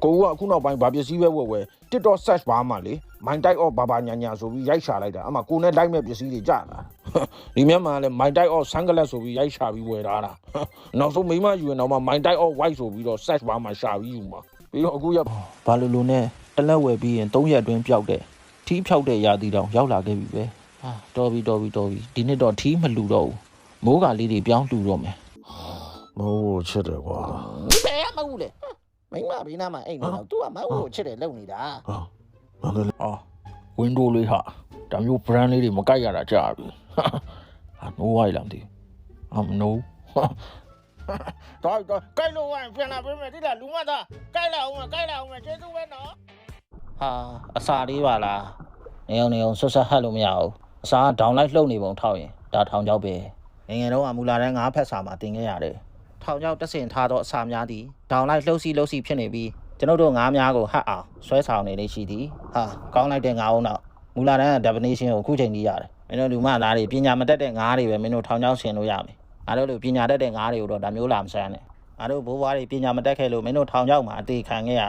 ကိုကအခုနောက်ပိုင်းဗာပစ္စည်းပဲဝယ် TikTok search ဘာမှလေ mind type of ဘာညာဆိုပြီးရိုက်ရှာလိုက်တာအမှကိုနဲ့လိုက်မဲ့ပစ္စည်းတွေကြာလာဒီမြတ်မှာလည်း mind type of sunglass ဆိုပြီးရိုက်ရှာပြီးဝယ်ထားတာနောက်ဆုံးမိမယူရင်တော့မှ mind type of white ဆိုပြီးတော့ search ဘာမှရှာပြီးယူမှာပြီးတော့အခုရဘာလိုနဲ့တလက်ဝယ်ပြီးရင်3ရက်အတွင်းပျောက်တဲ့ထီးဖြောက်တဲ့ရာသီတောင်ရောက်လာခဲ့ပြီပဲဟာတော်ပြီဒီနှစ်တော့ထီးမလှူတော့ဘူးမိုးကလေးတွေပြောင်းလှူတော့မယ်မိုးကိုချစ်တယ်ကွာဘယ်မဟုတ်လေမိမဘေးနားမှာအိမ်နေတော့ तू ကမဟုတ်ကိုချစ်တယ်လုံနေတာအော် window လေးဟာဒါမျိုး brand လေးတွေမကိုက်ရတာကြာပြီဟာ no way လားမသိဘူးno တော့ကိုက်လို့ဝိုင်းပြန်လာပေးမယ်တိလားလူမသားကိုက်လာအောင်ကျေးဇူးပဲနော်ဟာအစာလေးပါလားနေအောင်ဆွတ်ဆက်ဟတ်လို့မရဘူးအစာဒေါင်လိုက်လှုပ်နေပုံထောက်ရင်ဒါထောင်ချောက်ပဲငယ်တော့ကမူလာတဲ့ငါးဖက်စာမှာတင်ခဲ့ရတယ်ထောင်ချောက်တက်စင်ထားတော့အစာများသည်ဒေါင်လိုက်လှုပ်စီဖြစ်နေပြီးကျွန်တော်တို့ငါးများကိုဟတ်အောင်ဆွဲဆောင်နေလေးရှိသည်ဟာကောင်းလိုက်တဲ့ငါးအောင်တော့မူလာတဲ့ definition ကိုအခုချိန်ကြီးရတယ်မင်းတို့လူမသားတွေပညာမတတ်တဲ့ငါးတွေပဲမင်းတို့ထောင်ချောက်ဆင်လို့ရမယ်အားတို့လူပညာတတ်တဲ့ငါးတွေကိုတော့ဒါမျိုးလာမဆန်းနဲ့အားတို့ဘိုးဘွားတွေပညာမတတ်ခဲ့လို့မင်းတို့ထောင်ချောက်မှာအသေးခံခဲ့ရ